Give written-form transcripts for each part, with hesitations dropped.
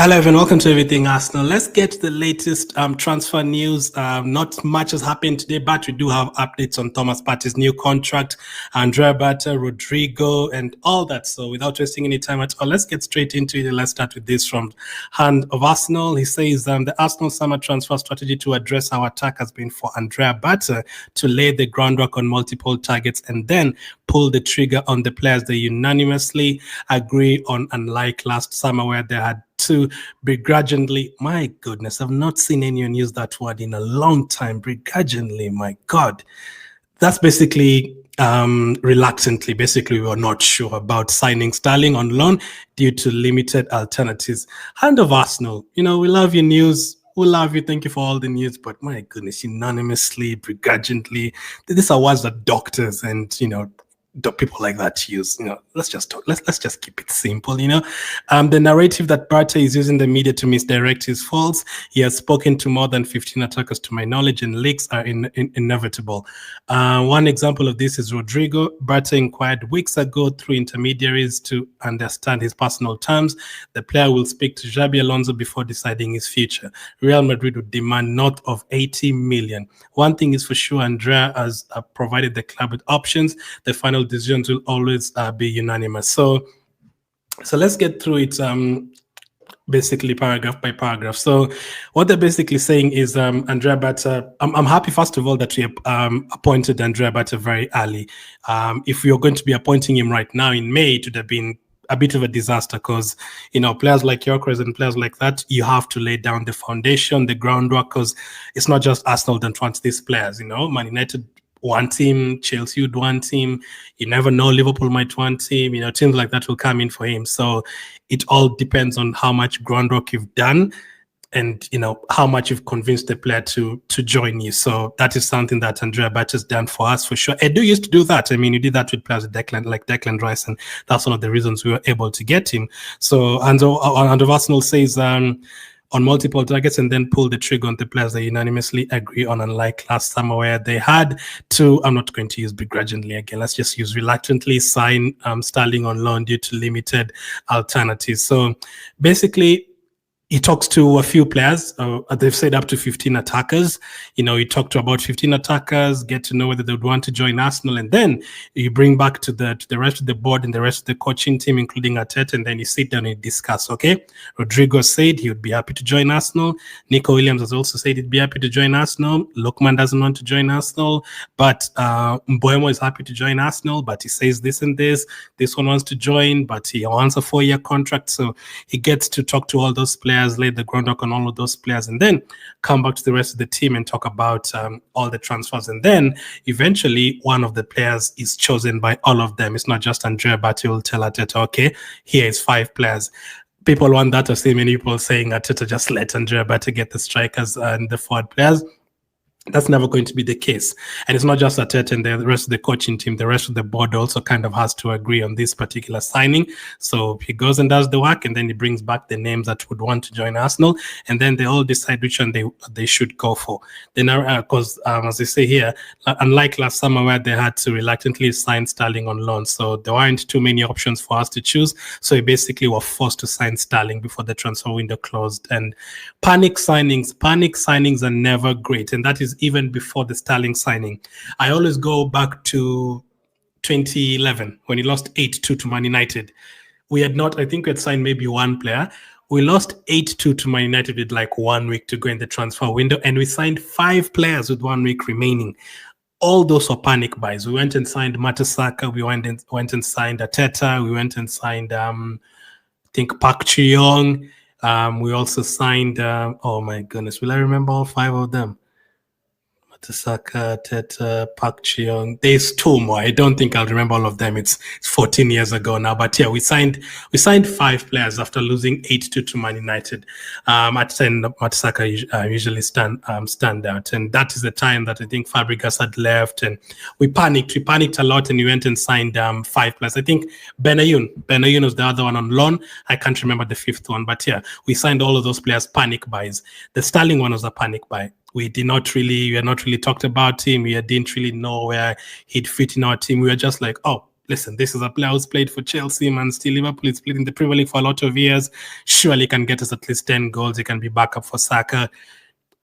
Hello, everyone. Welcome to Everything Arsenal. Let's get to the latest transfer news. Not much has happened today, but we do have updates on Thomas Partey's new contract, Andrea, Berta, Rodrygo, and all that. So without wasting any time at all, let's get straight into it. Let's start with this from Hand of Arsenal. He says the Arsenal summer transfer strategy to address our attack has been for Andrea Berta to lay the groundwork on multiple targets and then pull the trigger on the players they unanimously agree on, unlike last summer where they had to begrudgingly, my goodness, I've not seen anyone use that word in a long time. Begrudgingly, my God. That's basically reluctantly. Basically, we were not sure about signing Sterling on loan due to limited alternatives. Hand of Arsenal, we love your news. We love you. Thank you for all the news. But my goodness, unanimously, begrudgingly, these are words that doctors and, people like that use. Let's just talk. Let's just keep it simple. The narrative that Partey is using the media to misdirect is false. He has spoken to more than 15 attackers, to my knowledge, and leaks are inevitable. One example of this is Rodrygo. Partey inquired weeks ago through intermediaries to understand his personal terms. The player will speak to Xabi Alonso before deciding his future. Real Madrid would demand north of 80 million. One thing is for sure, Andrea has provided the club with options. The final decisions will always be unanimous. So let's get through it basically paragraph by paragraph. So what they're basically saying is Andrea Berta, I'm happy first of all that we appointed Andrea Berta very early. If we are going to be appointing him right now in May, it would have been a bit of a disaster because, players like Gyökeres and players like that, you have to lay down the foundation, the groundwork, because it's not just Arsenal that wants these players, Man United one team, Chelsea would one team, you never know, Liverpool might one team, teams like that will come in for him. So it all depends on how much groundwork you've done and, how much you've convinced the player to join you. So that is something that Andrea Berta has done for us for sure. Edu used to do that. I mean, he did that with players like Declan Rice, and that's one of the reasons we were able to get him. So and Arsenal says on multiple targets and then pull the trigger on the players they unanimously agree on, unlike last summer where they had to, I'm not going to use begrudgingly again, let's just use reluctantly sign Sterling on loan due to limited alternatives. So basically, he talks to a few players. They've said up to 15 attackers. You talk to about 15 attackers, get to know whether they would want to join Arsenal, and then you bring back to the rest of the board and the rest of the coaching team, including Arteta, and then you sit down and discuss. Okay, Rodrygo said he would be happy to join Arsenal. Nico Williams has also said he'd be happy to join Arsenal. Lookman doesn't want to join Arsenal, but Mbeumo is happy to join Arsenal, but he says this and this. This one wants to join, but he wants a 4-year contract. So he gets to talk to all those players, lay the groundwork on all of those players, and then come back to the rest of the team and talk about all the transfers. And then eventually one of the players is chosen by all of them. It's not just Andrea, but he will tell Arteta, okay, here is 5 players. People want that. I've seen many people saying Arteta just let Andrea Berta get the strikers and the forward players. That's never going to be the case. And it's not just Arteta and the rest of the coaching team. The rest of the board also kind of has to agree on this particular signing. So he goes and does the work, and then he brings back the names that would want to join Arsenal, and then they all decide which one they should go for. Then, because as they say here, unlike last summer where they had to reluctantly sign Sterling on loan, so there weren't too many options for us to choose. So we basically were forced to sign Sterling before the transfer window closed. And panic signings are never great, and that is even before the Sterling signing. I always go back to 2011 when he lost 8-2 to Man United. We had not, I think we had signed maybe one player. We lost 8-2 to Man United with like 1 week to go in the transfer window, and we signed 5 players with 1 week remaining. All those were panic buys. We went and signed Mertesacker. We went and signed Arteta. We went and signed, I think, Park Ji-young. We also signed, oh my goodness, will I remember all 5 of them? Mertesacker, Arteta, Park Ji-young. There's 2 more. I don't think I'll remember all of them. It's 14 years ago now. But yeah, we signed 5 players after losing 8-2 to Man United. Arteta and Mertesacker usually stand out, and that is the time that I think Fabregas had left, and we panicked. We panicked a lot, and we went and signed 5 players. I think Benayoun was the other one on loan. I can't remember the 5th one, but yeah, we signed all of those players panic buys. The Sterling one was a panic buy. We had not really talked about him. We didn't really know where he'd fit in our team. We were just like, oh, listen, this is a player who's played for Chelsea, Man City, Liverpool. He's played in the Premier League for a lot of years. Surely can get us at least 10 goals. He can be backup for Saka.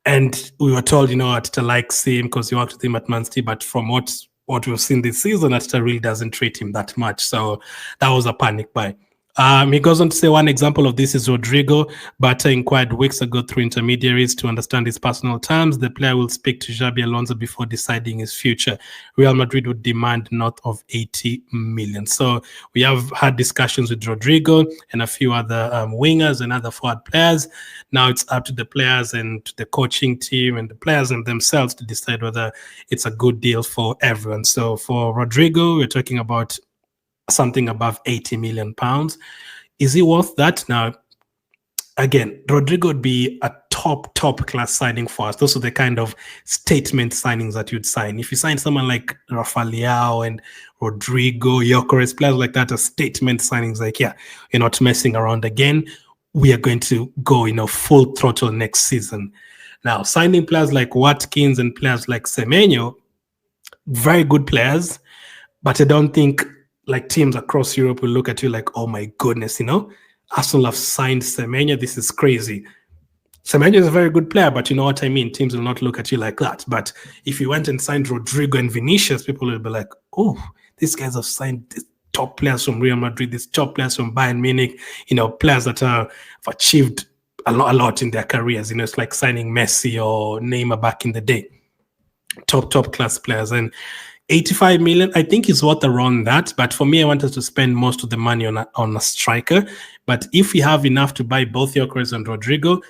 And we were told, Arteta likes him because he worked with him at Man City. But from what we've seen this season, Arteta really doesn't treat him that much. So that was a panic buy. He goes on to say one example of this is Rodrygo. Berta inquired weeks ago through intermediaries to understand his personal terms. The player will speak to Xabi Alonso before deciding his future. Real Madrid would demand north of 80 million. So we have had discussions with Rodrygo and a few other wingers and other forward players. Now it's up to the players and to the coaching team and the players and themselves to decide whether it's a good deal for everyone. So for Rodrygo, we're talking about something above 80 million pounds. Is he worth that? Now, again, Rodrygo would be a top class signing for us. Those are the kind of statement signings that you'd sign. If you sign someone like Rafael and Rodrygo, Gyökeres, players like that are statement signings. Like, yeah, you're not messing around again. We are going to go, full throttle next season. Now, signing players like Watkins and players like Semenyo, very good players, but I don't think like teams across Europe will look at you like, oh my goodness, Arsenal have signed Semenyo. This is crazy. Semenyo is a very good player, but you know what I mean? Teams will not look at you like that. But if you went and signed Rodrygo and Vinicius, people will be like, oh, these guys have signed these top players from Real Madrid, these top players from Bayern Munich, players that have achieved a lot in their careers. It's like signing Messi or Neymar back in the day. Top class players. And 85 million, I think is worth around that. But for me, I wanted to spend most of the money on a striker. But if we have enough to buy both Gyökeres and Rodrygo,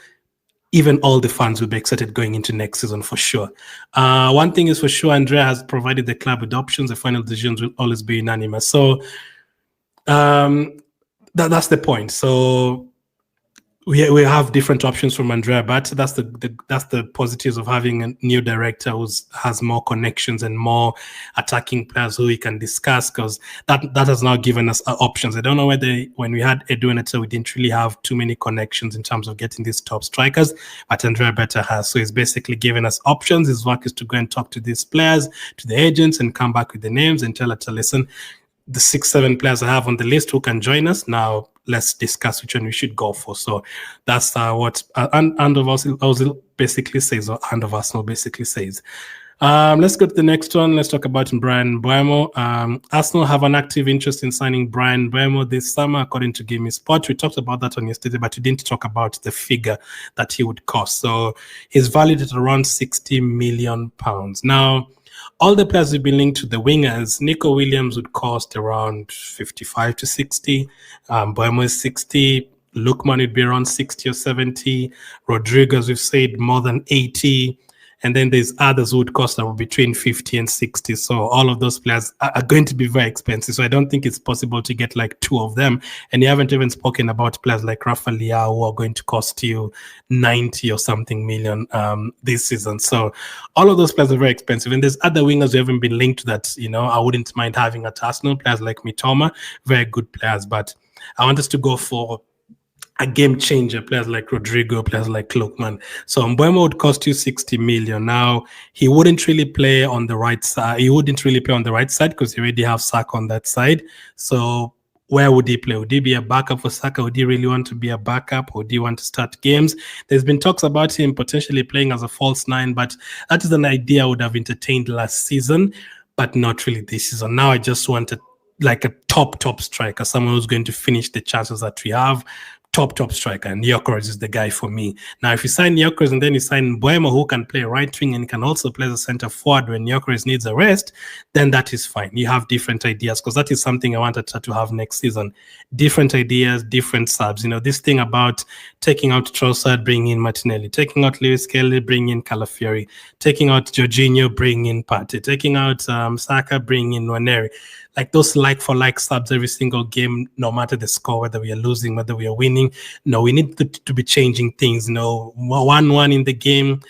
even all the fans will be excited going into next season for sure. One thing is for sure, Andrea has provided the club with options. The final decisions will always be unanimous. So that's the point. So we have different options from Andrea, but that's the positives of having a new director who has more connections and more attacking players who we can discuss, because that has now given us options. I don't know whether when we had Edu and Eto, we didn't really have too many connections in terms of getting these top strikers, but Andrea Berta has. So he's basically given us options. His work is to go and talk to these players, to the agents, and come back with the names and tell us to listen. The 6-7 players I have on the list who can join us. Now let's discuss which one we should go for. So that's what Hand of Arsenal basically says, or Hand of Arsenal basically says. Let's go to the next one. Let's talk about Bryan Mbeumo. Arsenal have an active interest in signing Bryan Mbeumo this summer, according to Give Me Sport. We talked about that on yesterday, but we didn't talk about the figure that he would cost. So he's valued at around 60 million pounds. Now, all the players have been linked to the wingers. Nico Williams would cost around 55 to 60. Mbeumo is 60. Lookman would be around 60 or 70. Rodrygo, as we've said, more than 80. And then there's others who would cost between 50 and 60. So all of those players are going to be very expensive. So I don't think it's possible to get like two of them. And you haven't even spoken about players like Rafael who are going to cost you 90 or something million this season. So all of those players are very expensive. And there's other wingers who haven't been linked that, I wouldn't mind having at Arsenal. Players like Mitoma, very good players. But I want us to go for a game changer, players like Rodrygo, players like Lookman. So Mbeumo would cost you 60 million. Now, he wouldn't really play on the right side. He wouldn't really play on the right side because you already have Saka on that side. So where would he play? Would he be a backup for Saka? Would he really want to be a backup? Or would he want to start games? There's been talks about him potentially playing as a false nine, but that is an idea I would have entertained last season, but not really this season. Now I just wanted like a top striker, someone who's going to finish the chances that we have. Top striker, and Gyökeres is the guy for me. Now, if you sign Gyökeres and then you sign Mbeumo, who can play right wing and can also play the center forward when Gyökeres needs a rest, then that is fine. You have different ideas, because that is something I wanted to have next season. Different ideas, different subs. This thing about taking out Trossard, bringing in Martinelli, taking out Lewis Kelly, bringing in Calafiori, taking out Jorginho, bringing in Partey, taking out Saka, bringing in Nwaneri. Like those like-for-like subs every single game, no matter the score, whether we are losing, whether we are winning. No, we need to be changing things. 1-1 in the game,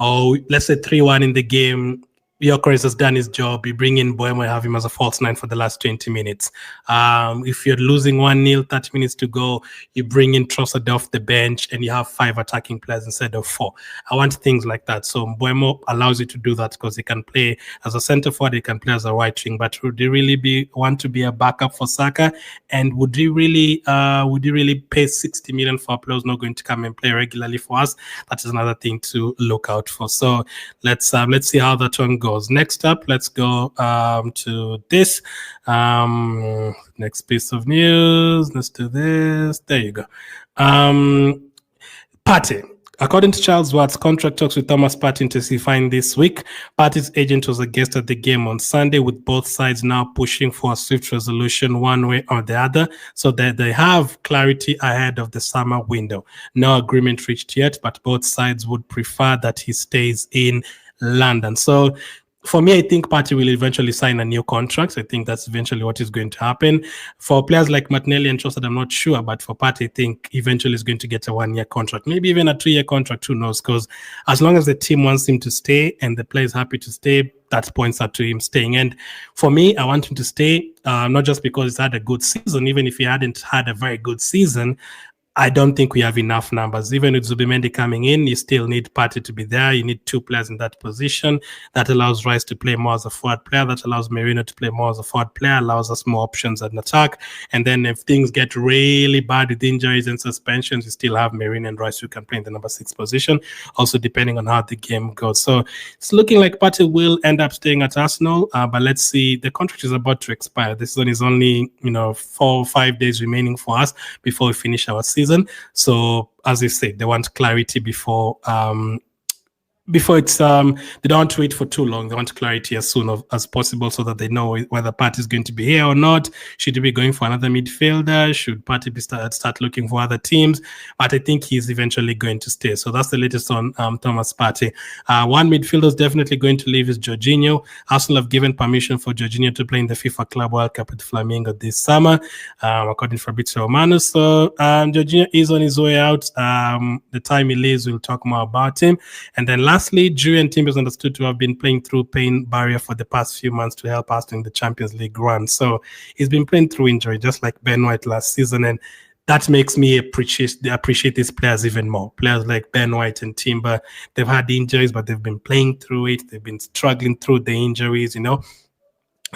or let's say 3-1 in the game. Gyökeres has done his job. You bring in Mbeumo, have him as a false nine for the last 20 minutes. If you're losing 1-0, 30 minutes to go, you bring in Trossard off the bench and you have 5 attacking players instead of 4. I want things like that. So Mbeumo allows you to do that because he can play as a centre forward, he can play as a right wing. But would he really want to be a backup for Saka? And would he really pay 60 million for a player who's not going to come and play regularly for us? That is another thing to look out for. So let's see how that one goes. Next up, let's go to this next piece of news. Let's do this. There you go. Partey. According to Charles Watts, contract talks with Thomas Partey intensifying this week. Partey's agent was a guest at the game on Sunday, with both sides now pushing for a swift resolution one way or the other, so that they have clarity ahead of the summer window. No agreement reached yet, but both sides would prefer that he stays in London. So for me, I think Partey will eventually sign a new contract. I think that's eventually what is going to happen. For players like Martinelli and Trossard, I'm not sure, but for Partey, I think eventually he's going to get a 1-year contract, maybe even a 2-year contract, who knows? Because as long as the team wants him to stay and the player is happy to stay, that points out to him staying. And for me, I want him to stay, not just because he's had a good season. Even if he hadn't had a very good season, I don't think we have enough numbers. Even with Zubimendi coming in, you still need Partey to be there. You need 2 players in that position. That allows Rice to play more as a forward player. That allows Merino to play more as a forward player, allows us more options at an attack. And then if things get really bad with injuries and suspensions, you still have Merino and Rice who can play in the number 6 position, also depending on how the game goes. So it's looking like Partey will end up staying at Arsenal, but let's see. The contract is about to expire. This one is only 4 or 5 days remaining for us before we finish our season. So as I said, they want clarity before it's they don't want to wait for too long. They want clarity as soon as possible so that they know whether Partey is going to be here or not. Should he be going for another midfielder? Should Partey be start looking for other teams? But I think he's eventually going to stay. So that's the latest on Thomas Partey. One midfielder is definitely going to leave is Jorginho. Arsenal have given permission for Jorginho to play in the FIFA Club World Cup with Flamengo this summer, according to Fabrizio Romano. So Jorginho is on his way out. The time he leaves, we'll talk more about him. And then lastly, Julian Timber is understood to have been playing through pain barrier for the past few months to help us in the Champions League run. So he's been playing through injury, just like Ben White last season, and that makes me appreciate these players even more. Players like Ben White and Timber, they've had injuries, but they've been playing through it. They've been struggling through the injuries,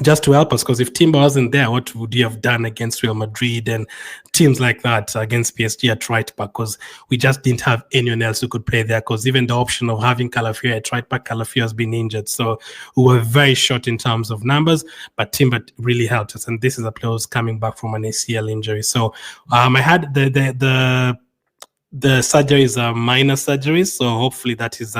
just to help us, because if Timber wasn't there, what would you have done against Real Madrid and teams like that, against PSG at right back? Because we just didn't have anyone else who could play there, because even the option of having Calafia at right back, Calafia has been injured. So we were very short in terms of numbers, but Timber really helped us. And this is a player who's coming back from an ACL injury. So I had the surgeries are minor surgeries, so hopefully that is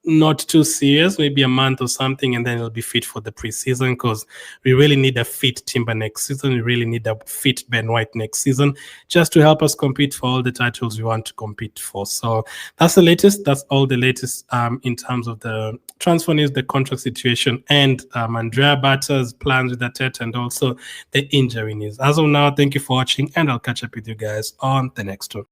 not too serious, maybe a month or something, and then he'll be fit for the preseason, because we really need a fit Timber next season. We really need a fit Ben White next season, just to help us compete for all the titles we want to compete for. So that's the latest. That's all the latest in terms of the transfer news, the contract situation, and Andrea Berta's plans with Arteta, and also the injury news. As of now, thank you for watching, and I'll catch up with you guys on the next one.